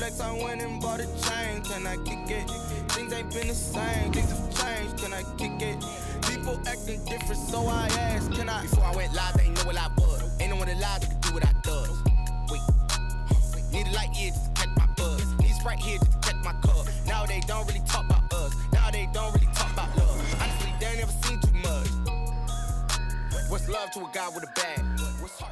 flex, I went and bought a chain. Can I kick it? Things ain't been the same. Things have changed. Can I kick it? People acting different, so I asked, can I? Before I went live, they ain't know what I was. Ain't no one alive that could do what I does. Wait. Need a light here just to catch my buzz. Need Sprite here just to catch my cup. Now they don't really talk about us. Now they don't really talk about love. Honestly, they ain't never seen too much. What's love to a guy with a bag? What's heart?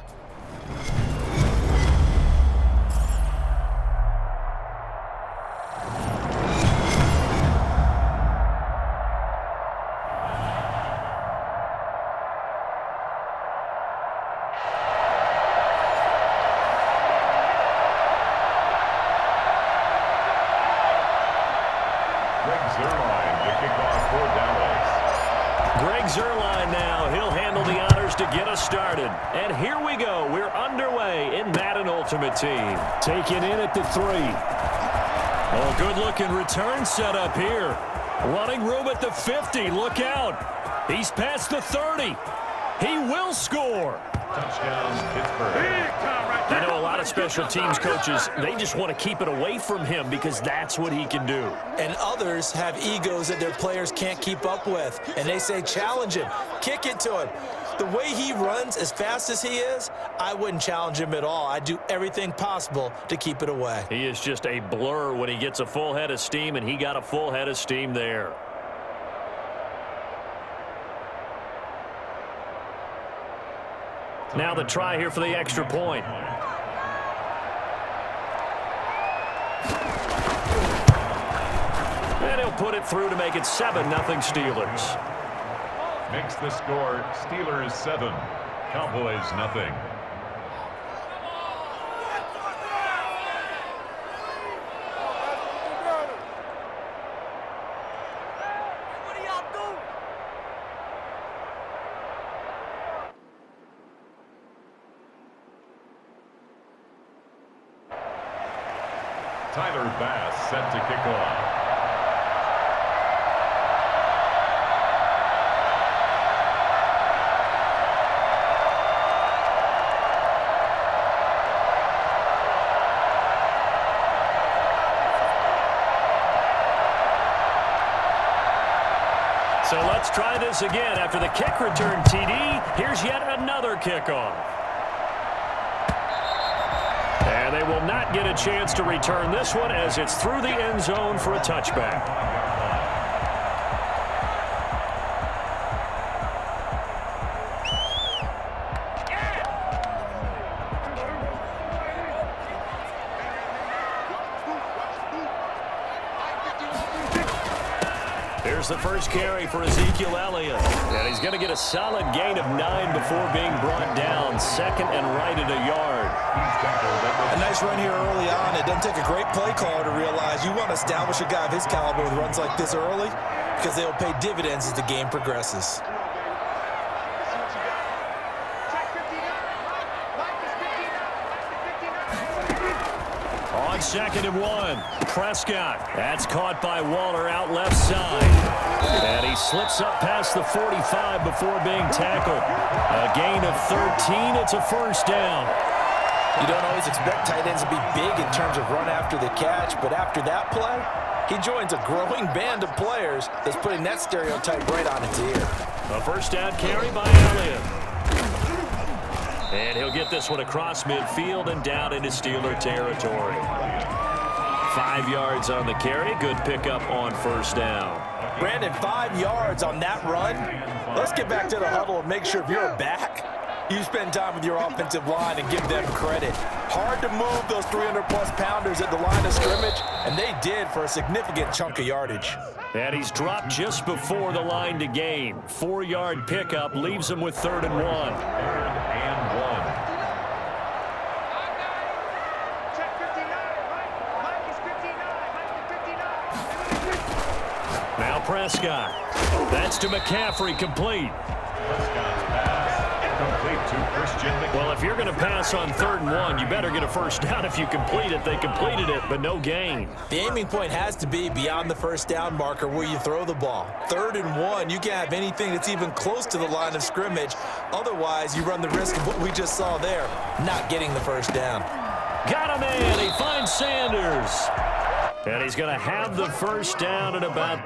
Zerline now. He'll handle the honors to get us started. And here we go. We're underway in Madden Ultimate Team. Taken in at the 3. Oh, good-looking return set up here. Running room at the 50. Look out. He's past the 30. He will score. Touchdown, Pittsburgh. I know a lot of special teams coaches, they just want to keep it away from him because that's what he can do. And others have egos that their players can't keep up with. And they say, challenge him, kick it to him. The way he runs as fast as he is, I wouldn't challenge him at all. I'd do everything possible to keep it away. He is just a blur when he gets a full head of steam, and he got a full head of steam there. Now the try here for the extra point. And he'll put it through to make it 7-0 Steelers. Makes the score Steelers 7, Cowboys nothing. Tyler Bass set to kick off. So let's try this again. After the kick return TD, here's yet another kickoff. And they will not get a chance to return this one as it's through the end zone for a touchback. Here's the first carry for Ezekiel Elliott. And he's going to get a solid gain of 9 before being brought down. Second and right at a yard. A nice run here early on. It doesn't take a great play caller to realize you want to establish a guy of his caliber with runs like this early because they'll pay dividends as the game progresses. On 2nd and 1, Prescott. That's caught by Waller out left side. And he slips up past the 45 before being tackled. A gain of 13. It's a first down. You don't always expect tight ends to be big in terms of run after the catch, but after that play, he joins a growing band of players that's putting that stereotype right on its ear. A first down carry by Elliott. And he'll get this one across midfield and down into Steeler territory. 5 yards on the carry. Good pickup on first down. Brandon, 5 yards on that run. Let's get back to the huddle and make sure if you're back, you spend time with your offensive line and give them credit. Hard to move those 300-plus pounders at the line of scrimmage, and they did for a significant chunk of yardage. And he's dropped just before the line to gain. 4-yard pickup leaves him with 3rd and 1. 3rd and 1. Now Prescott. That's to McCaffrey, complete. Prescott's pass complete to Christian McCaffrey. Well, if you're going to pass on 3rd and 1, you better get a first down if you complete it. They completed it, but no gain. The aiming point has to be beyond the first down marker where you throw the ball. 3rd and 1, you can't have anything that's even close to the line of scrimmage. Otherwise, you run the risk of what we just saw there, not getting the first down. Got a man. He finds Sanders. And he's going to have the first down at about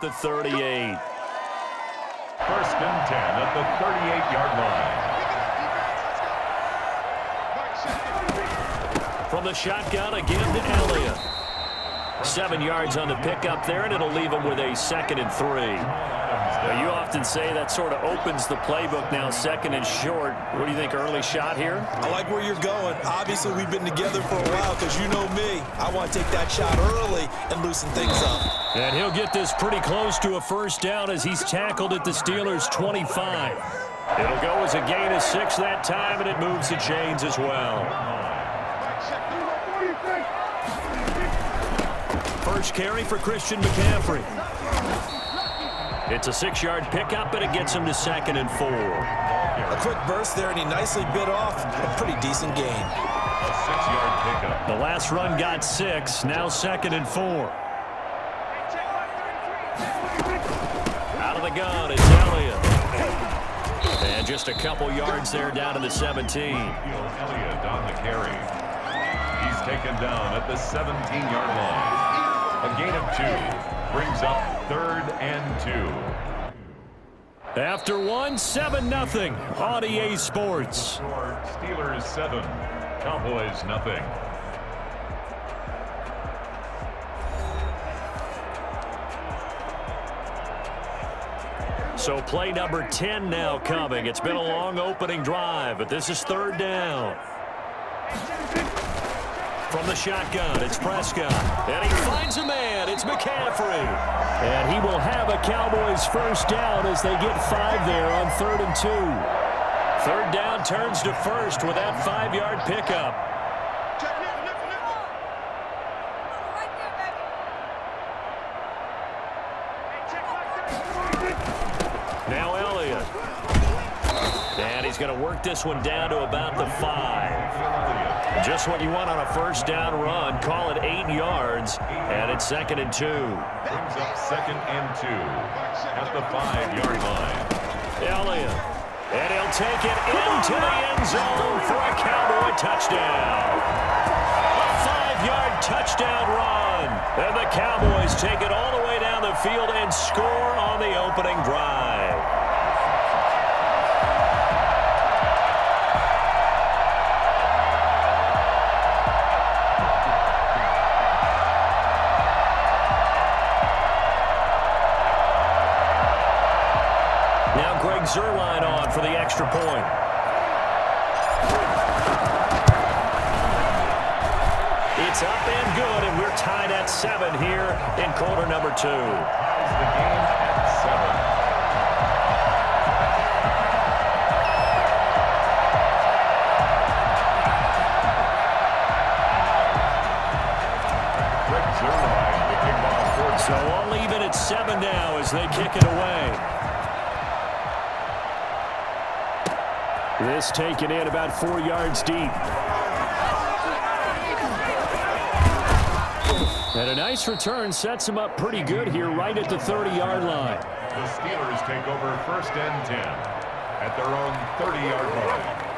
the 38. First and 10 at the 38-yard line. From the shotgun again to Elliott. 7 yards on the pickup there, and it'll leave him with a 2nd and 3. Now, you often say that sort of opens the playbook now, 2nd and short. What do you think, early shot here? I like where you're going. Obviously, we've been together for a while because you know me. I want to take that shot early and loosen things up. And he'll get this pretty close to a first down as he's tackled at the Steelers' 25. It'll go as a gain of 6 that time, and it moves the chains as well. First carry for Christian McCaffrey. It's a 6-yard pickup, and it gets him to 2nd and 4. A quick burst there, and he nicely bit off a pretty decent gain. A 6-yard pickup. The last run got 6, now 2nd and 4. Out of the gun, it's Elliott. And just a couple yards there down to the 17. Elliott on the carry. He's taken down at the 17-yard line. A gain of 2 brings up 3rd and 2. After 1, 7-0 on EA Sports. Steelers 7, Cowboys nothing. So play number 10 now coming. It's been a long opening drive, but this is 3rd down. From the shotgun, it's Prescott. And he finds a man. It's McCaffrey. And he will have a Cowboys first down as they get 5 there on 3rd and 2. 3rd down turns to 1st with that 5-yard pickup. Now Elliott. And he's going to work this one down to about the 5. Just what you want on a first down run. Call it 8 yards, and it's 2nd and 2. Brings up 2nd and 2 at the 5-yard line. Elliott, and he'll take it into the end zone for a Cowboy touchdown. A 5-yard touchdown run, and the Cowboys take it all the way down the field and score on the opening drive. Zerline on for the extra point. It's up and good, and we're tied at 7 here in quarter number 2. The game at 7. So I'll leave it at 7 now as they kick it away. This taken in about 4 yards deep. And a nice return sets him up pretty good here right at the 30-yard line. The Steelers take over 1st and 10 at their own 30-yard line.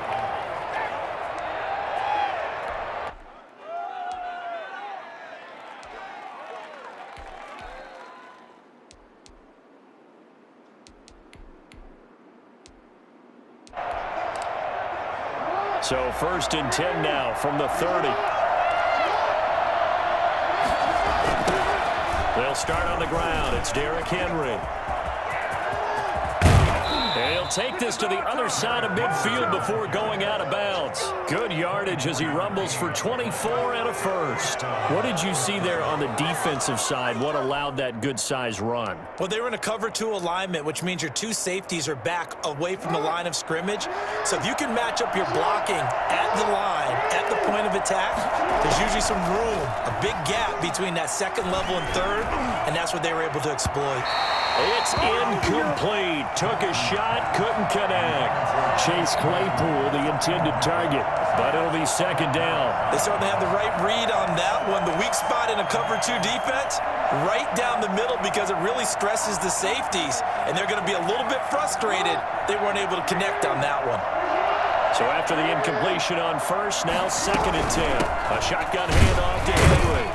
So 1st and 10 now from the 30. They'll start on the ground. It's Derrick Henry. And he'll take this to the other side of midfield before going out of bounds. Good yardage as he rumbles for 24 and a first. What did you see there on the defensive side? What allowed that good-sized run? Well, they were in a cover 2 alignment, which means your 2 safeties are back away from the line of scrimmage. So if you can match up your blocking at the line, at the point of attack, there's usually some room, a big gap between that 2nd level and 3rd, and that's what they were able to exploit. It's incomplete. Took a shot, couldn't connect. Chase Claypool, the intended target, but it'll be second down. They certainly have the right read on that one. The weak spot in a cover 2 defense, right down the middle because it really stresses the safeties, and they're going to be a little bit frustrated they weren't able to connect on that one. So after the incompletion on first, now 2nd and 10. A shotgun handoff to Henry.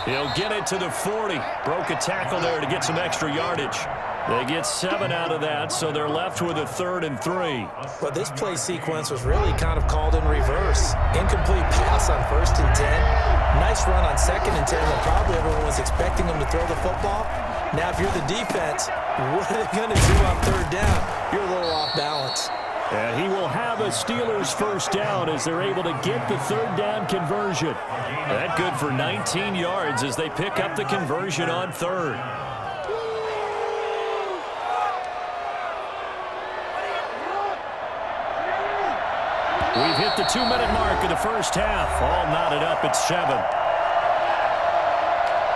He'll get it to the 40. Broke a tackle there to get some extra yardage. They get 7 out of that, so they're left with a 3rd and 3. Well, this play sequence was really kind of called in reverse. Incomplete pass on 1st and 10. Nice run on 2nd and 10 when probably everyone was expecting them to throw the football. Now, if you're the defense, what are they going to do on 3rd down? You're a little off balance. And he will have a Steelers first down as they're able to get the 3rd down conversion. That good for 19 yards as they pick up the conversion on 3rd. We've hit the 2-minute mark of the first half. All knotted up at 7.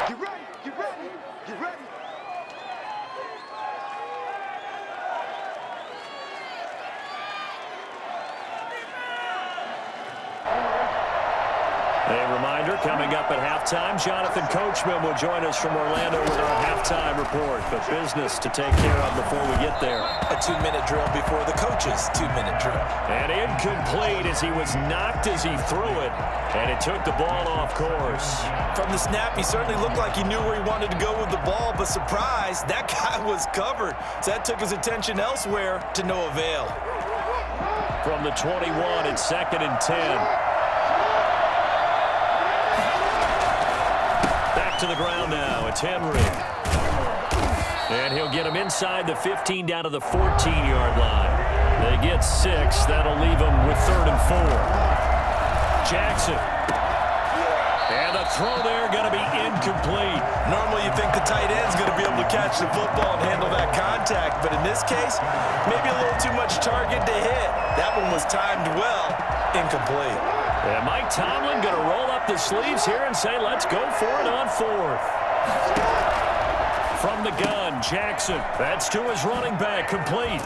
Get ready, get ready, get ready. A reminder, coming up at halftime, Jonathan Coachman will join us from Orlando with our halftime report. But business to take care of before we get there. A 2-minute drill before the coach's 2-minute drill. And incomplete as he was knocked as he threw it. And it took the ball off course. From the snap, he certainly looked like he knew where he wanted to go with the ball, but surprise, that guy was covered. So that took his attention elsewhere to no avail. From the 21, it's 2nd and 10. To the ground now. It's Henry. And he'll get him inside the 15 down to the 14-yard line. They get 6. That'll leave them with 3rd and 4. Jackson. And the throw there going to be incomplete. Normally you think the tight end's going to be able to catch the football and handle that contact, but in this case, maybe a little too much target to hit. That one was timed well. Incomplete. And Mike Tomlin going to roll up the sleeves here and say, let's go for it on 4th. From the gun, Jackson. That's to his running back, complete.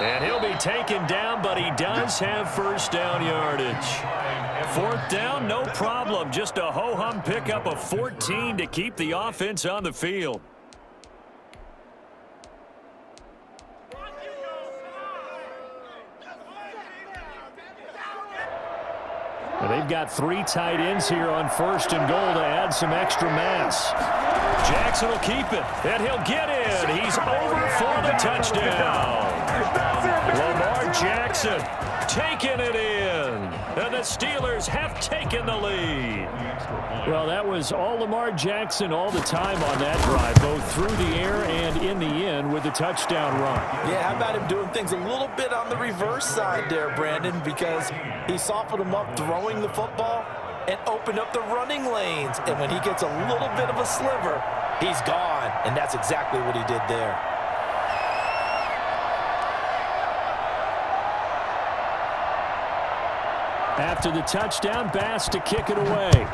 And he'll be taken down, but he does have first down yardage. 4th down, no problem. Just a ho-hum pickup of 14 to keep the offense on the field. They've got 3 tight ends here on 1st and goal to add some extra mass. Jackson will keep it, and he'll get in. He's over for the touchdown. Lamar Jackson taking it in, and the Steelers have taken the lead. Well, that was all Lamar Jackson all the time on that drive, both through the air and in the end with the touchdown run. Yeah, how about him doing things a little bit on the reverse side there, Brandon, because he softened him up throwing the football and opened up the running lanes. And when he gets a little bit of a sliver, he's gone, and that's exactly what he did there. After the touchdown, Bass to kick it away.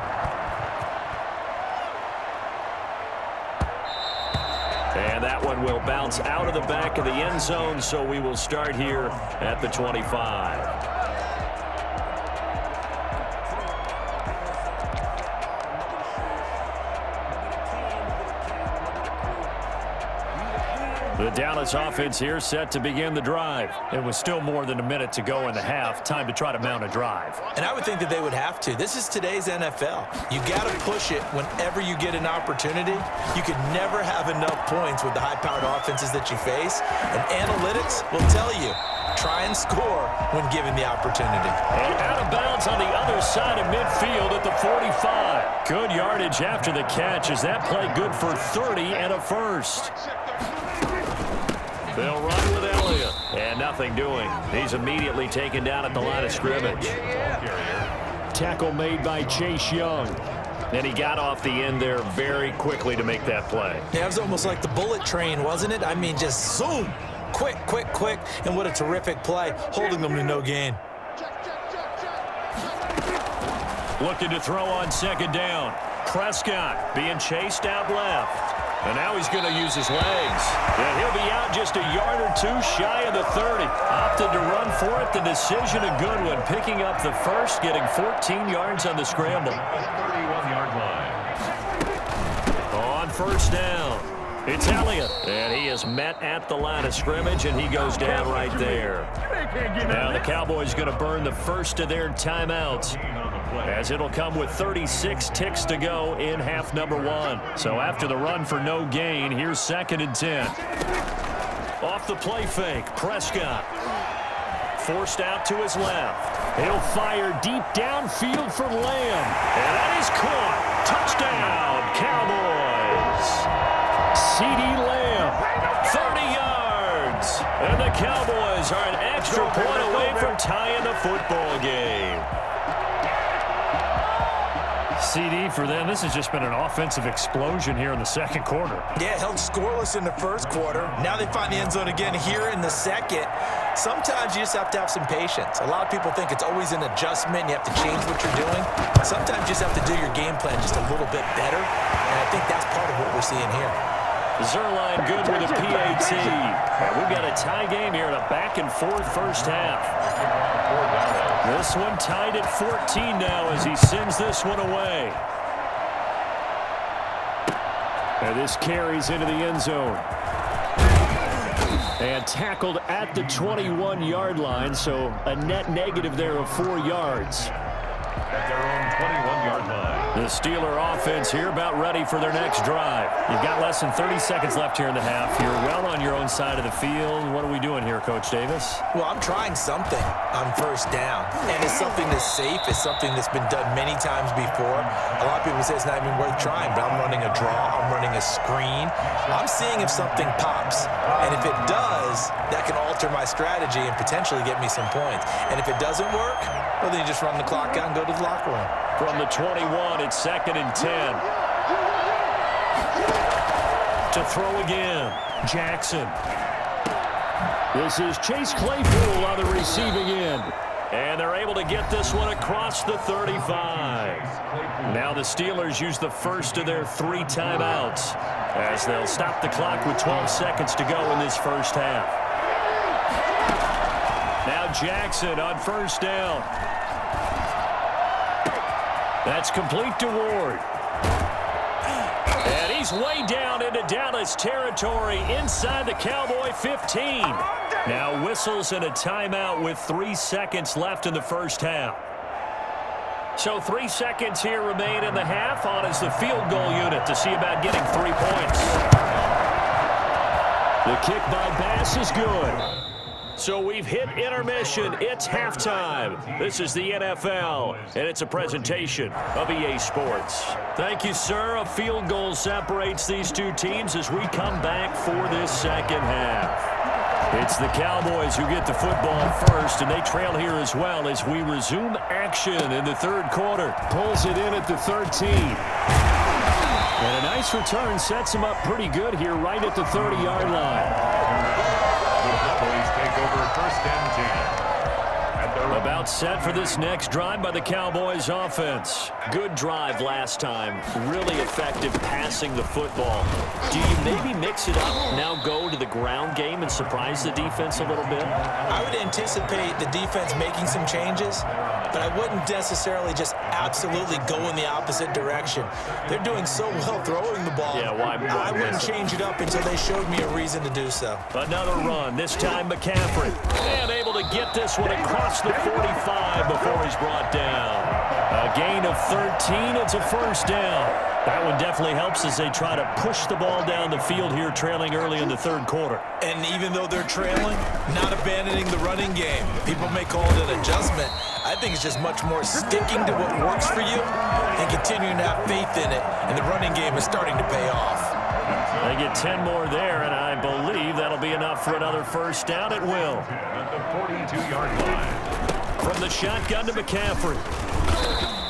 And that one will bounce out of the back of the end zone, so we will start here at the 25. The Dallas offense here set to begin the drive. It was still more than a minute to go in the half. Time to try to mount a drive. And I would think that they would have to. This is today's NFL. You got to push it whenever you get an opportunity. You can never have enough points with the high-powered offenses that you face. And analytics will tell you, try and score when given the opportunity. And out of bounds on the other side of midfield at the 45. Good yardage after the catch. Is that play good for 30 and a first? They'll run with Elliott. And nothing doing. He's immediately taken down at the line of scrimmage. Tackle made by Chase Young. And he got off the end there very quickly to make that play. Yeah, it was almost like the bullet train, wasn't it? I mean, just zoom. Quick, quick, quick. And what a terrific play, holding them to no gain. Looking to throw on second down. Prescott being chased out left. And now he's going to use his legs. And he'll be out just a yard or two shy of the 30. Opted to run for it. The decision a good one. Picking up the first, getting 14 yards on the scramble. 31-yard line. On first down, it's Elliott. And he is met at the line of scrimmage, and he goes down right there. Now the Cowboys going to burn the first of their timeouts, as it'll come with 36 ticks to go in half number one. So after the run for no gain, here's 2nd and 10. Off the play fake, Prescott. Forced out to his left. He'll fire deep downfield for Lamb. And that is caught. Touchdown, Cowboys. C.D. Lamb, 30 yards. And the Cowboys are an extra point away from tying the football game. CD for them. This has just been an offensive explosion here in the second quarter. Yeah, held scoreless in the first quarter. Now they find the end zone again here in the second. Sometimes you just have to have some patience. A lot of people think it's always an adjustment. You have to change what you're doing. Sometimes you just have to do your game plan just a little bit better. And I think that's part of what we're seeing here. Zerline good with a PAT. And we've got a tie game here in a back-and-forth first half. This one tied at 14 now as he sends this one away. And this carries into the end zone. And tackled at the 21-yard line, so a net negative there of 4 yards. At their own 21-yard line. The Steeler offense here about ready for their next drive. You've got less than 30 seconds left here in the half. You're well on your own side of the field. What are we doing here, Coach Davis? Well, I'm trying something on first down. And it's something that's safe. It's something that's been done many times before. A lot of people say it's not even worth trying, but I'm running a draw. I'm running a screen. I'm seeing if something pops. And if it does, that can alter my strategy and potentially get me some points. And if it doesn't work, well, then you just run the clock out and go to the locker room. From the 21, it's 2nd and 10. To throw again, Jackson. This is Chase Claypool on the receiving end. And they're able to get this one across the 35. Now the Steelers use the first of their 3 timeouts, as they'll stop the clock with 12 seconds to go in this first half. Now Jackson on first down. That's complete to Ward. And he's way down into Dallas territory inside the Cowboy 15. Now whistles and a timeout with 3 seconds left in the first half. So 3 seconds here remain in the half. On is the field goal unit to see about getting 3 points. The kick by Bass is good. So we've hit intermission. It's halftime. This is the NFL, and it's a presentation of EA Sports. Thank you, sir. A field goal separates these two teams as we come back for this second half. It's the Cowboys who get the football first, and they trail here as well as we resume action in the third quarter. Pulls it in at the 13. And a nice return sets him up pretty good here right at the 30-yard line. Take over 1st and 10. About set for this next drive by the Cowboys offense. Good drive last time. Really effective passing the football. Do you maybe mix it up, now go to the ground game and surprise the defense a little bit? I would anticipate the defense making some changes, but I wouldn't necessarily just absolutely go in the opposite direction. They're doing so well throwing the ball. Yeah, why I wouldn't change it up until they showed me a reason to do so. Another run, this time McCaffrey. And able to get this one across the 45 before he's brought down. A gain of 13, it's a first down. That one definitely helps as they try to push the ball down the field here, trailing early in the third quarter. And even though they're trailing, not abandoning the running game. People may call it an adjustment. I think it's just much more sticking to what works for you and continuing to have faith in it. And the running game is starting to pay off. They get 10 more there, and I believe that'll be enough for another first down. It will. At the 42-yard line. From the shotgun to McCaffrey.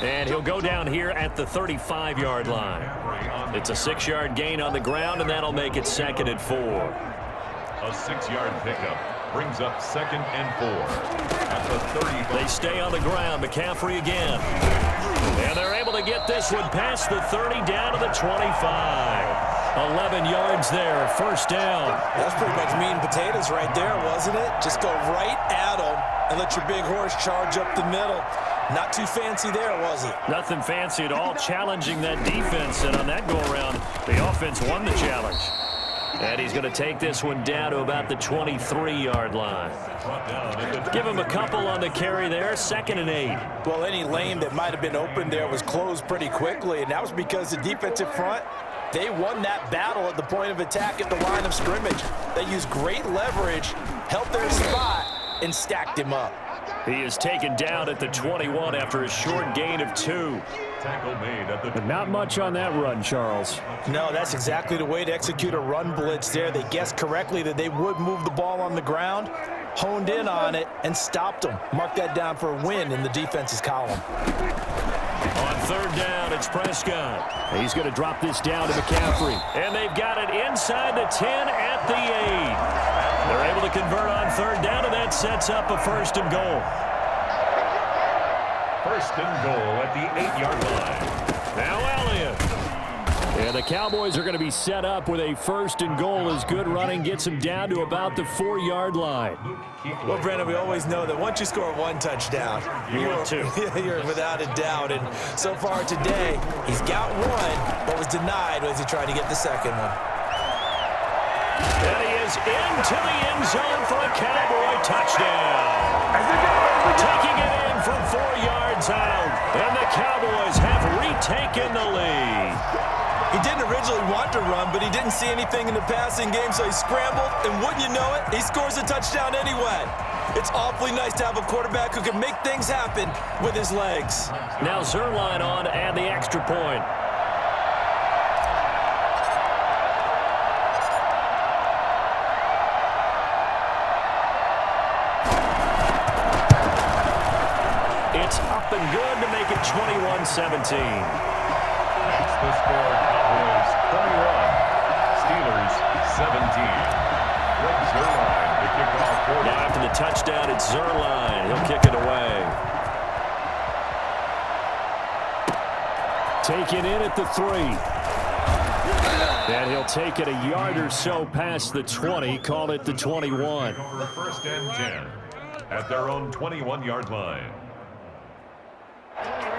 And he'll go down here at the 35-yard line. It's a 6-yard gain on the ground, and that'll make it 2nd and 4. A 6-yard pickup brings up 2nd and 4. At the 35. They stay on the ground. McCaffrey again. And they're able to get this one past the 30 down to the 25. 11 yards there, first down. That's pretty much meat and potatoes right there, wasn't it? Just go right at them and let your big horse charge up the middle. Not too fancy there, was it? Nothing fancy at all, challenging that defense. And on that go-around, the offense won the challenge. And he's going to take this one down to about the 23-yard line. Give him a couple on the carry there, 2nd and 8. Well, any lane that might have been open there was closed pretty quickly, and that was because the defensive front, they won that battle at the point of attack at the line of scrimmage. They used great leverage, held their spot, and stacked him up. He is taken down at the 21 after a short gain of 2. Tackle made at the... But not much on that run, Charles. No, that's exactly the way to execute a run blitz there. They guessed correctly that they would move the ball on the ground, honed in on it, and stopped them. Mark that down for a win in the defense's column. On 3rd down, it's Prescott. He's going to drop this down to McCaffrey. And they've got it inside the 10 at the 8. They're able to convert on 3rd down, and that sets up a 1st and goal. 1st and goal at the 8-yard line. Now Elliott. And the Cowboys are going to be set up with a 1st and goal as good running gets them down to about the 4-yard line. Well, Brandon, we always know that once you score 1 touchdown, you're without a doubt. And so far today, he's got 1, but was denied as he tried to get the 2nd one. And he is into the end zone for a Cowboy touchdown. Taking it in from 4 yards out. And the Cowboys have retaken the lead. He didn't originally want to run, but he didn't see anything in the passing game, so he scrambled, and wouldn't you know it, he scores a touchdown anyway. It's awfully nice to have a quarterback who can make things happen with his legs. Now Zerline on to add the extra point. It's up and good to make it 21-17. That's the score. Cowboys 21, Steelers 17. Greg Zerline to kick off for Now after the touchdown, it's Zerline. He'll kick it away. Taken in at the 3. And he'll take it a yard or so past the 20, call it the 21. 1st and 10 at their own 21-yard line.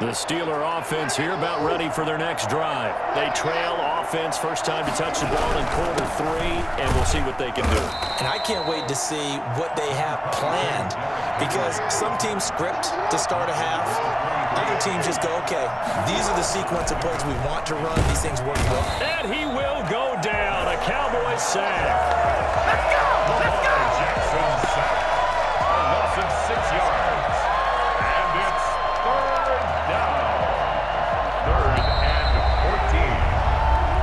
The Steeler offense here about ready for their next drive. They trail offense, first time to touch the ball in quarter 3, and we'll see what they can do. And I can't wait to see what they have planned, because some teams script to start a half. Other teams just go, okay, these are the sequence of plays we want to run. These things work well. And he will go down. A Cowboys sack. Let's go! Let's go! Jackson sack. A loss of 6 yards. And it's 3rd down. 3rd and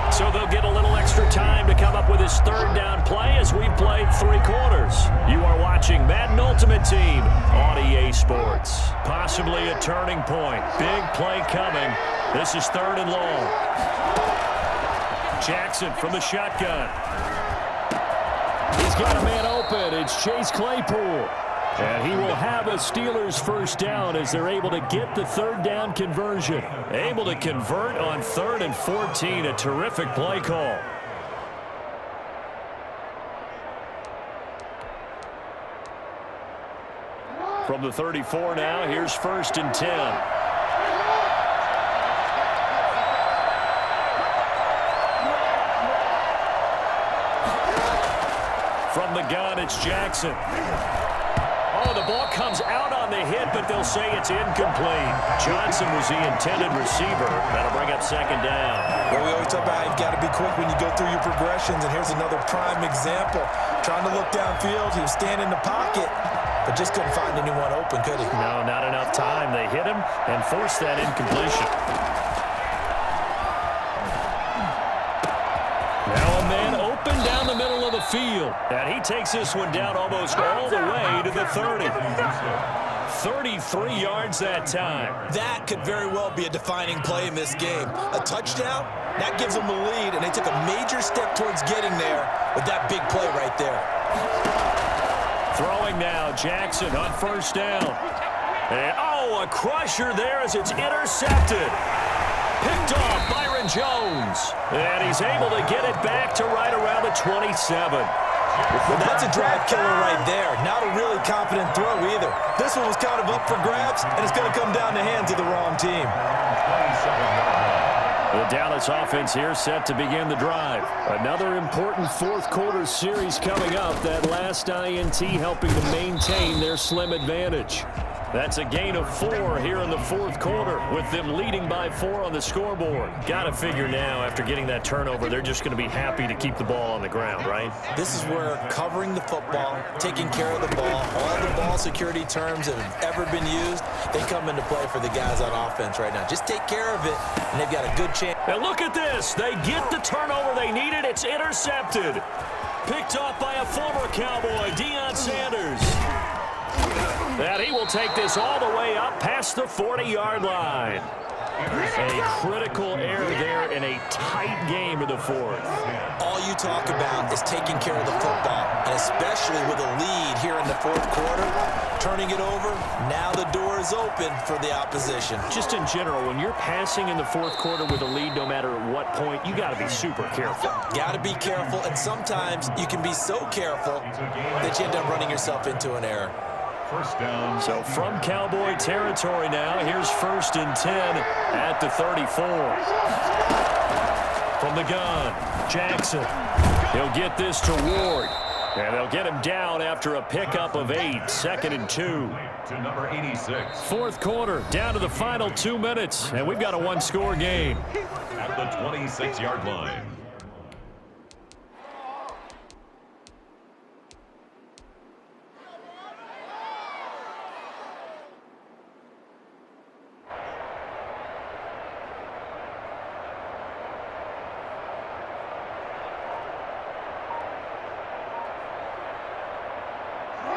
14. So they'll get a little extra time to come up with his 3rd down play as we've played 3 quarters. You are watching Madden Ultimate Team on EA Sports. Possibly a turning point. Big play coming. This is 3rd and long. Jackson from the shotgun. He's got a man open. It's Chase Claypool. And he will have a Steelers 1st down as they're able to get the 3rd down conversion. Able to convert on 3rd and 14. A terrific play call. From the 34 now, here's 1st and 10. From the gun, it's Jackson. Oh, the ball comes out on the hit, but they'll say it's incomplete. Johnson was the intended receiver. That'll bring up 2nd down. Well, we always talk about how you've got to be quick when you go through your progressions, and here's another prime example. Trying to look downfield, he was standing in the pocket, but just couldn't find anyone open, could he? No, not enough time. They hit him and forced that incompletion. Now a man open down the middle of the field. And he takes this one down almost all the way to the 30. 33 yards that time. That could very well be a defining play in this game. A touchdown, that gives them the lead, and they took a major step towards getting there with that big play right there. Throwing now, Jackson on 1st down. And, oh, a crusher there as it's intercepted. Picked off Byron Jones. And he's able to get it back to right around the 27. Well, that's a drive killer right there. Not a really confident throw either. This one was kind of up for grabs, and it's going to come down the hands of the wrong team. The Dallas offense here set to begin the drive. Another important fourth quarter series coming up. That last INT helping to maintain their slim advantage. That's a gain of 4 here in the fourth quarter with them leading by 4 on the scoreboard. Got to figure now after getting that turnover, they're just going to be happy to keep the ball on the ground, right? This is where covering the football, taking care of the ball, all the ball security terms that have ever been used, they come into play for the guys on offense right now. Just take care of it, and they've got a good chance. And look at this. They get the turnover they needed. It's intercepted. Picked off by a former Cowboy, Deion Sanders. And he will take this all the way up past the 40-yard line. A critical error there in a tight game of the fourth. All you talk about is taking care of the football, and especially with a lead here in the fourth quarter, turning it over, now the door is open for the opposition. Just in general, when you're passing in the fourth quarter with a lead, no matter at what point, you got to be super careful. Got to be careful, and sometimes you can be so careful that you end up running yourself into an error. First down. So from Cowboy territory now, here's 1st and 10 at the 34. From the gun, Jackson. He'll get this to Ward. And they'll get him down after a pickup of 8, 2nd and 2. To number 86. Fourth quarter, down to the final 2 minutes, and we've got a one-score game. At the 26-yard line.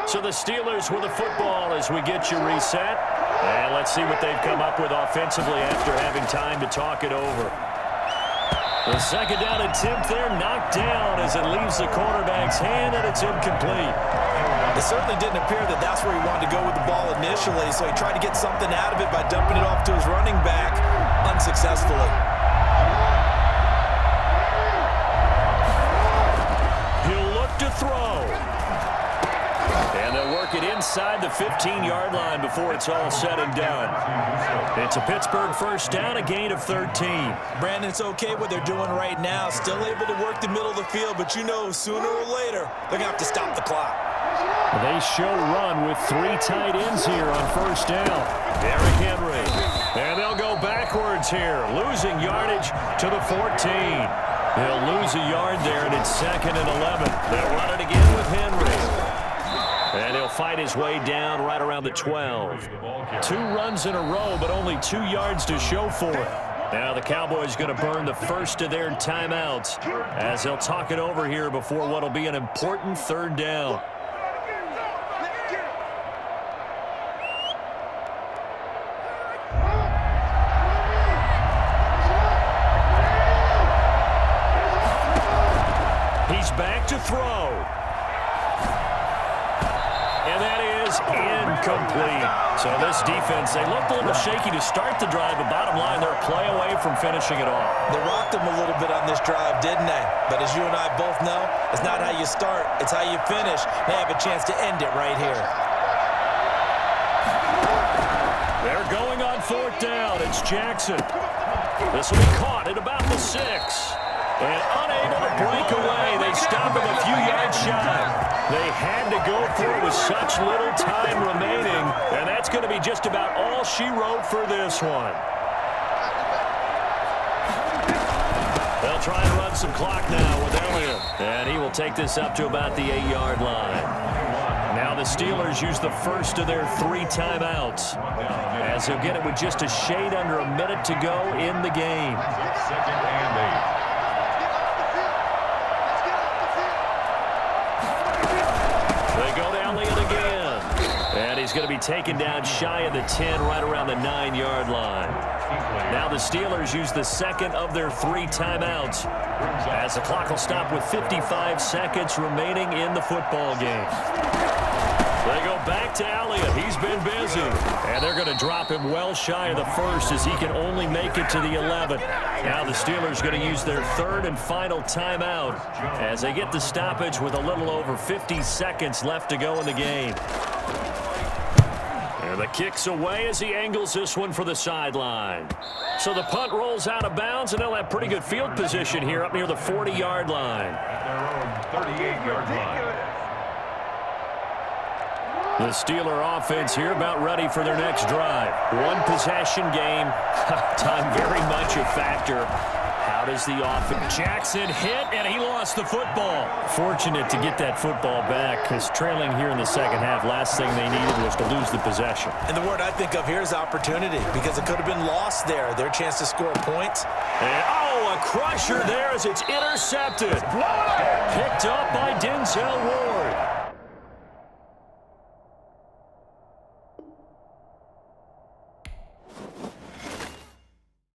So the Steelers with the football as we get you reset. And let's see what they've come up with offensively after having time to talk it over. The second down attempt there knocked down as it leaves the quarterback's hand, and it's incomplete. It certainly didn't appear that that's where he wanted to go with the ball initially, so he tried to get something out of it by dumping it off to his running back unsuccessfully. He'll look to throw. And they'll work it inside the 15-yard line before it's all said and done. It's a Pittsburgh first down, a gain of 13. Brandon, it's okay what they're doing right now. Still able to work the middle of the field, but you know sooner or later they're going to have to stop the clock. They show run with 3 tight ends here on first down. Derrick Henry. And they'll go backwards here, losing yardage to the 14. They'll lose a yard there, and it's 2nd and 11. They'll run it again with Henry. And he'll fight his way down right around the 12. 2 runs in a row, but only 2 yards to show for it. Now the Cowboys going to burn the first of their timeouts as they'll talk it over here before what will be an important 3rd down. He's back to throw. And that is incomplete. So this defense, they looked a little shaky to start the drive, but bottom line, they're a play away from finishing it off. They rocked them a little bit on this drive, didn't they? But as you and I both know, it's not how you start, it's how you finish. They have a chance to end it right here. They're going on 4th down. It's Jackson. This will be caught at about the 6. And unable to break away. They stop him a few yards shy. They had to go for it with such little time remaining, and that's going to be just about all she wrote for this one. They'll try and run some clock now with Elliott, and he will take this up to about the 8-yard line. Now the Steelers use the first of their 3 timeouts, as they'll get it with just a shade under a minute to go in the game. 2nd and 8. He's going to be taken down shy of the 10, right around the 9-yard line. Now the Steelers use the 2nd of their 3 timeouts, as the clock will stop with 55 seconds remaining in the football game. They go back to Elliott. He's been busy. And they're going to drop him well shy of the first as he can only make it to the 11th. Now the Steelers going to use their third and final timeout as they get the stoppage with a little over 50 seconds left to go in the game. And the kick's away as he angles this one for the sideline. So the punt rolls out of bounds, and they'll have pretty good field position here up near the 40-yard line. At their own 38-yard line. The Steeler offense here about ready for their next drive. One possession game. Time very much a factor. How does the offense? Jackson hit, and he lost the football. Fortunate to get that football back because trailing here in the second half, last thing they needed was to lose the possession. And the word I think of here is opportunity because it could have been lost there. Their chance to score points. And, oh, a crusher there as it's intercepted. Picked up by Denzel Ward.